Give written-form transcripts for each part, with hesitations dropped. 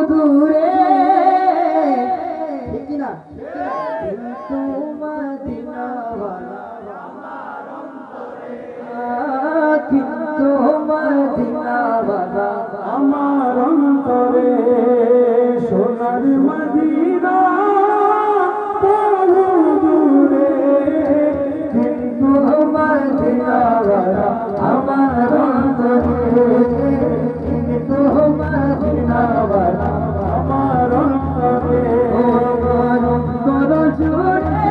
দূরে ঠিক না কিন্তু মদিনাওয়ালা আমার অন্তরে কিন্তু মদিনাওয়ালা আমার অন্তরে সোনার মদিনা বহু দূরে কিন্তু মদিনাওয়ালা আমার অন্তরে কিন্তু মদিনাওয়ালা আমার অন্তরে ও আমার অন্তর জুড়ে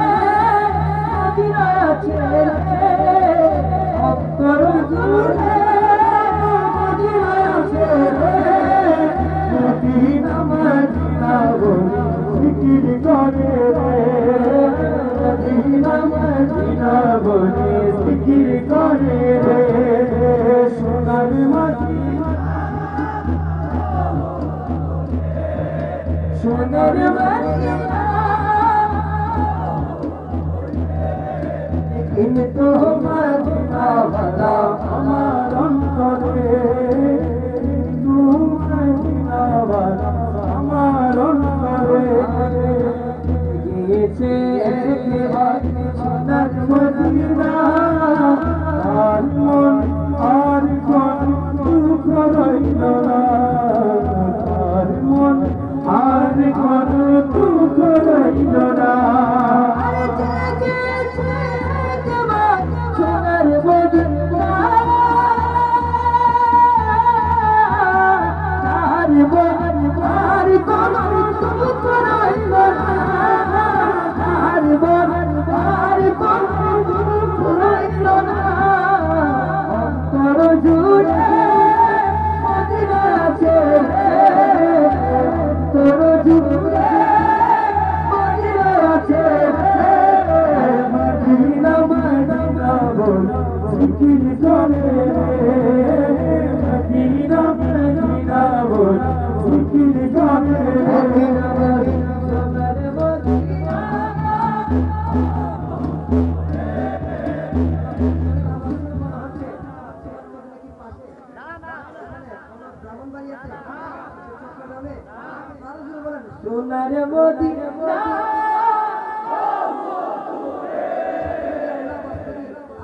মদিনা আছে রে অন্তর জুড়ে মদিনা আছে রে মদিনা মদিনা বলে জিকির করে রে মদিনা মদিনা বলে জিকির করে রে সোনার মদিনা সোনার মদিনা কিন্তু মদিনাওয়ালা আমার অন্তরে কিন্তু মদিনাওয়ালা আমার অন্তরে গিয়েছে একবার সোনার মদিনা আর মন আর কোন দুঃখ রইল না আর মন আর কোন দুঃখ রইল না আরে গিয়েছে একবার সোনার মদিনা আর মন আর কোন দুঃখ রইল না আর মন আর কোন দুঃখ রইল না অন্তর জুড়ে মদিনা আছে অন্তর জুড়ে মদিনা আছে মদিনা মদিনা বলে জিকির করে মদিনা মদিনা বলে জিকির করে সোনার মদিনা সোনার মদিনা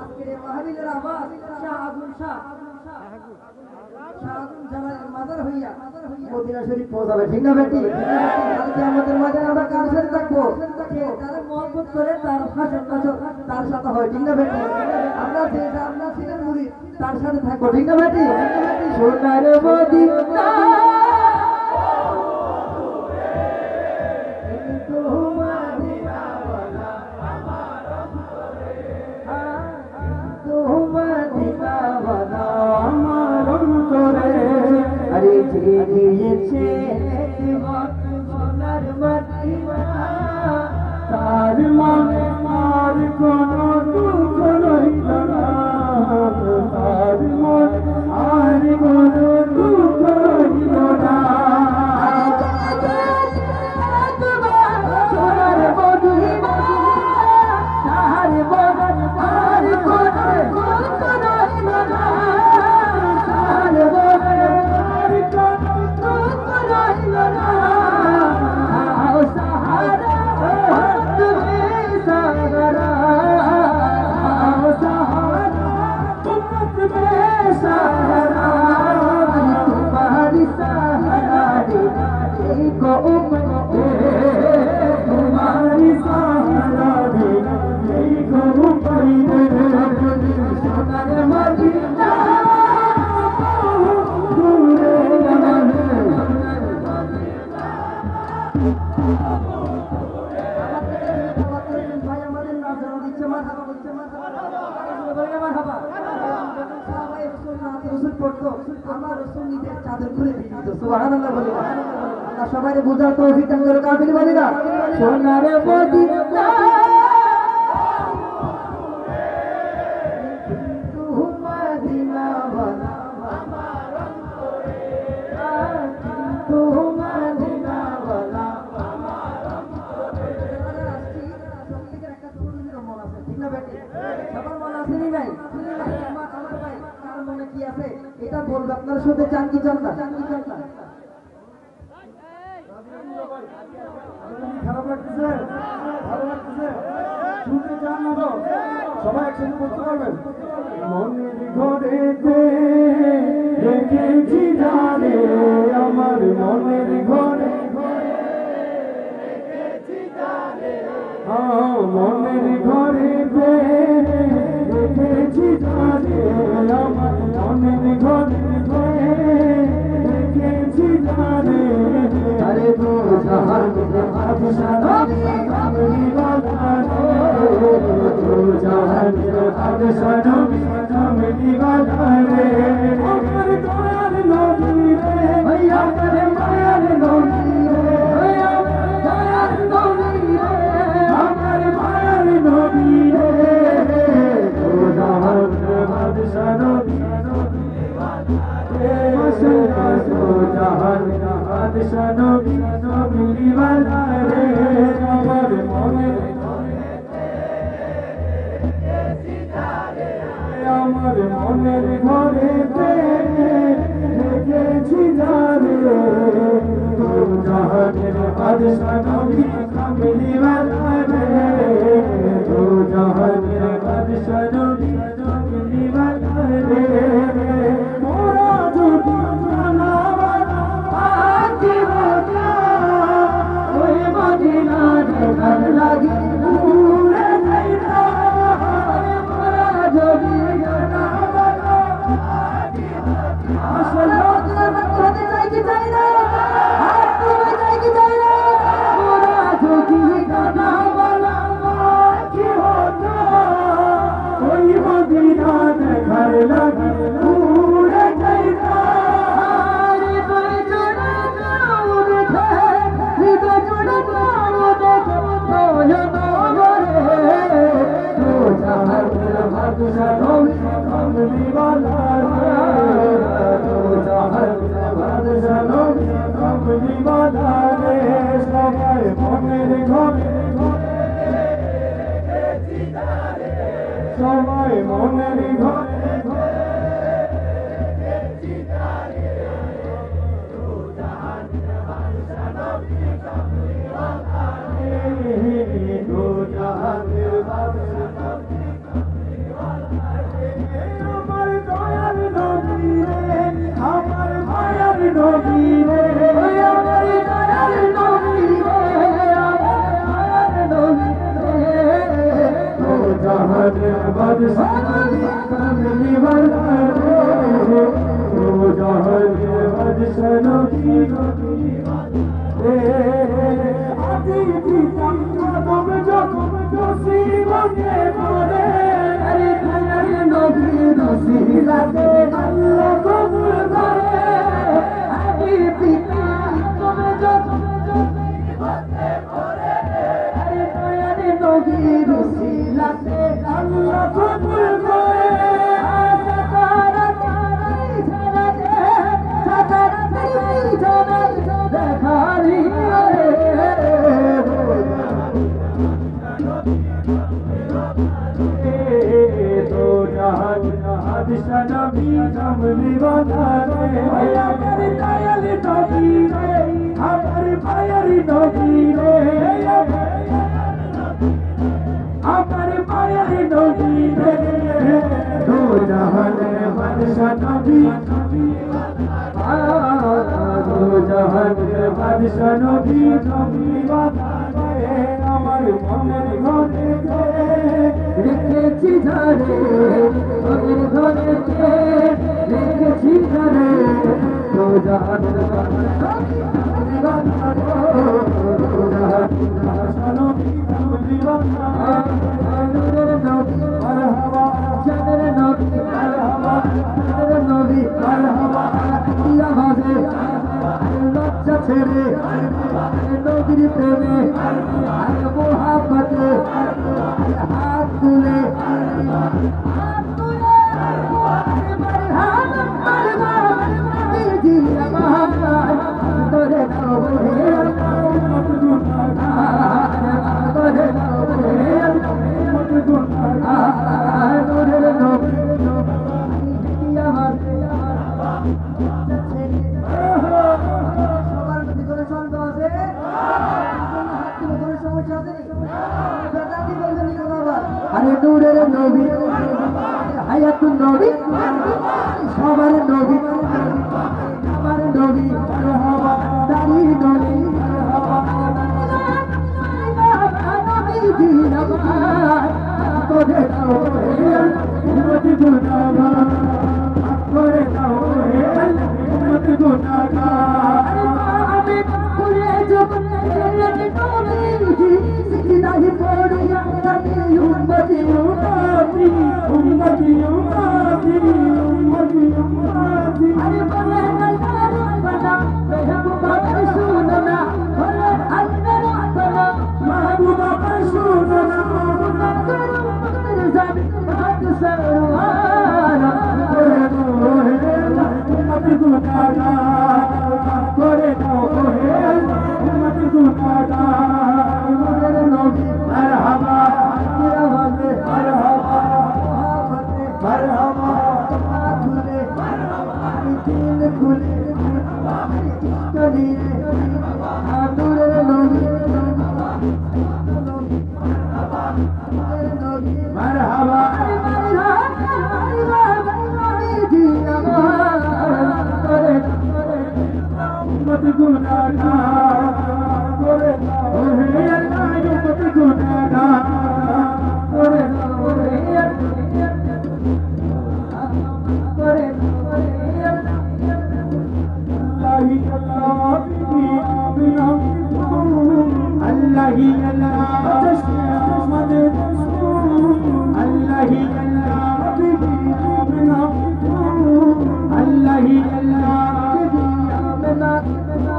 আজকের এই মাহফিলের আওয়াজ শাহ আগুন শাহ আগুন জামালের মাদার হইয়া মদিনা শরীফ পৌঁছাবে ঠিক না বেটি কালকে আমাদের মাঝে আমরা কার সাথে থাকবো তারা মহব্বত করে তার হাসন নাচন তার সাথে হয় ঠিক না বেটি আমরা যে আপনার ছিলেন মুড়ি তার সাথে থাকবো ঠিক না বেটি সোনার মদিনা কিন্তু মদিনাওয়ালা আমার অন্তরে কিন্তু মদিনাওয়ালা আমার অন্তরে আরে যে গিয়েছে একবার সোনার মদিনা তার মনে আর কোন দুঃখ রইল না তার মনে আর কোন দুঃখ রইল না সোনার মদিনা তার বদন আর কোন দুঃখ রইল না তার বদন আর কোন দুঃখ রইল না আও সাহারা তুমি সাহারা আও সাহারা উম্মত में सहारा तुम्हारी सहारा एक उम्मत तुम्हारी सहारा दे यही करूं सोनार मदीना दूरे সবাই বোঝার তৌফিক দান করো কাফির বলি না সোনার মদিনা কিন্তু মদিনাওয়ালা আমার অন্তরে কিন্তু মদিনাওয়ালা আমার অন্তরে একটা মন আছে ঠিক না বেটি সবার মন আছে নি নাই আমার ভাই কার মনে কি আছে এটা বলবে আপনারা শুনতে চান কি চান না সবাই একসাথে বলতে পারবেন? মনের ঘরেতে রেখেছি জানে আমার মনের ঘরে মনের ঘরেতে রেখেছি জানে আমার মনের ঘরে রেখেছি জানে আরে তো জাহান বাদশা নবী কামলি ওয়ালা রে তো জাহান বাদশা নবী কামলি ওয়ালা রে আমার দয়ার নবী রে আমার মায়ার নবী রে আমার দয়ার নবী রে আমার মায়ার নবী রে তো জাহান বাদশা নবী জাহান বাদশা নবী কামলি ওয়ালা রে আমার মনের আমার মনের ঘরেতে রেখেছি জানে তো জাহানের বাদশা নবী কামলি ওয়ালা রে তো জাহানের বাদশা নবী কামলি ওয়ালা রে মোরা যদি জানাওয়ালা আকি বাজা ওই মদিনা দেখার লাগি উড়ে যাইতা মোরা যদি জানা বাবা আসলে হতে চাই কি চাই না আর তুমি চাই কি চাই না মোরা যদি জানা বাবা কি হতো ওই মদিনা দেখার লাগি উড়ে যাইতা আরে তুই জোড়া যাও দেখে হৃদয় জোড়া যাও দেখে তোয় নগরে তো জাহান বাদশা নবী কামলি ওয়ালা রে তো জাহান বাদশা নবী কামলি ওয়ালা রে সবাই মনের ঘরে সবাই মনের ঘরে দো জাহানের বাদশা আমার দয়ার নবী রে আমার মায়ার নবী রে আমার দয়াল নবী রে আমার মায়ার নবী রে তো জাহানের বাদশা নবী কামলি ওয়ালা রে তো জাহানের বাদশা নবী কামলি ওয়ালা রে আদি পিতা কদম যখন মুসিবতে পড়ে আরে দয়াল নবী রসিলাতে আল্লাহ কবুল করে আরে পিতা তুমি যখন বিপদে পড়ে আরে দয়াল নবী রসিলাতে আল্লাহ কবুল করে আশা তারা তারাই জানাতে সাতারা তারাই জানাতে দেখারি তো জাহান বাদশা নবী কামলি ওয়ালা রে আমার দয়াল নবী রে আমার মায়ার নবী রে আমার মায়ার নবী রে তো জাহানের বাদশা নবী তো জাহানের বাদশা নবী কামলি ওয়ালা রে আমার মনের ঘরে রেখেছি ঝরে তোদের ঘরেতে রেখেছি ঝরে তো জাহান নূরের নবী মারহাবা জানের নবী জানের নবী ইয়া ভাবে লজ্জা ছেড়ে নবীর প্রেমে মোহাব্বতে হাত তুলে তোরে সবার ভিতরে সন্দেহ আছে হাত তুলে কোনো সমস্যা আছে নি? বেদাতি বলবেন না বাবা। আরে নূরের নবী হায়াতুন নবী সবার নবী আমার নবী মারহাবা দাড়ি নবী করে দাও উম্মত গুনাহগার করে দাও উম্মত গুনাহগার আমি করে জগৎ সিনাহি পড়িয়া তাকে উম্মতি উম্মতি উম্মতি উম্মতি উম্মতি উম্মতি আরে বলে আল্লাহ রব্বানা মেহবুবা শুননা বলে আল্লাহ রব্বানা মেহবুবা শুননা জানি হাত সরওয়ানা করে দো হে উম্মতি গুনাহগার করে দো হে উম্মতি গুনাহগার নবী মারহাবা মারহাবা মারহাবা মারহাবা খুলে দিল খুলে কলিয়ে নূরের নবী মারহাবা উম্মত গুনাহগার করে দাও হে আল্লাহ উম্মত গুনাহগার করে দাও হে করে আল্লাহি আল্লাহ বিবি আমিনা আল্লাহি আল্লাহ আমাদের আল্লাহি আল্লাহ বিবি আমিনা আল্লাহি আল্লাহ বিবি আমিনা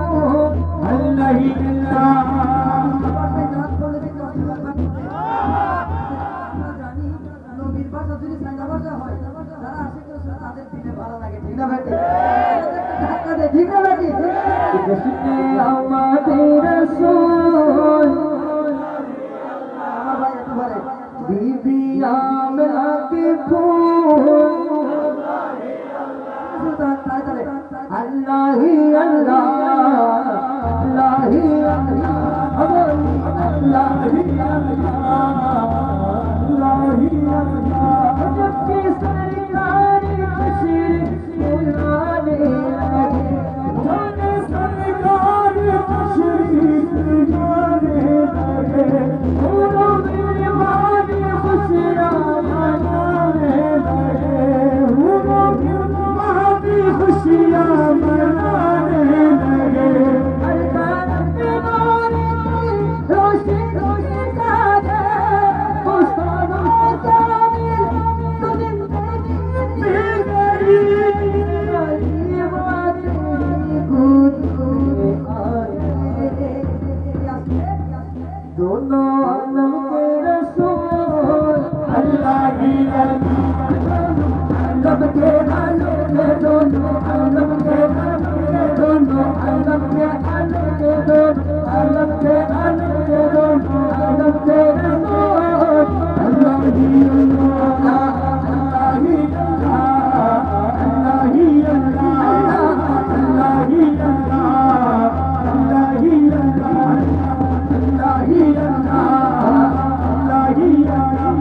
আল্লাহি আল্লাহ নবীর ভাষা যদি সাইদা ভাষা হয় যারা আশিক রাসূল তাদের দিনে ভালো লাগে ঠিক না বেটি ধাক্কা দে ঠিক না বেটি কৃষ্ণে আমাদের রাসূল আমার ভাই একেবারে বিবি আমিনা কে ফুল আল্লাহি আল্লাহ আল্লাহি আল্লাহ আল্লাহি আল্লাহি আল্লাহ জব কি সরকারি খুশি সুনানে লগে জব সরকারি খুশি সুনানে লগে পুরো দিলवाने खुशियां मनाने लगे पुरो दिलवाने खुशियां मनाने लगे अल्लाह के नारे रोशनी रोशनी साजे उस्तादों जामिल तो जिंदगी मिल गई ये बात खुद आए दोनों आलम के रसूल अल्लाह ही आलम के आलम के दोनों आलम के दोनों आलम के आलम के दोनों आलम के आलम के दोनों आलम के रसूल अल्लाह ही अल्लाह अल्लाह ही अल्लाह ही अल्लाह अल्लाह ही अल्लाह अल्लाह ही अल्लाह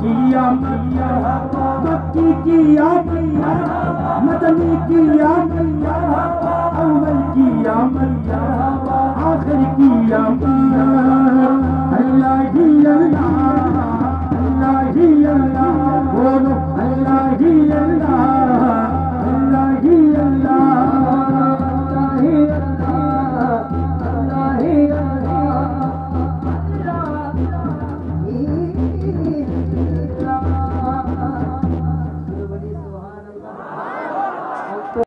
किया मक्की किया मदनी किया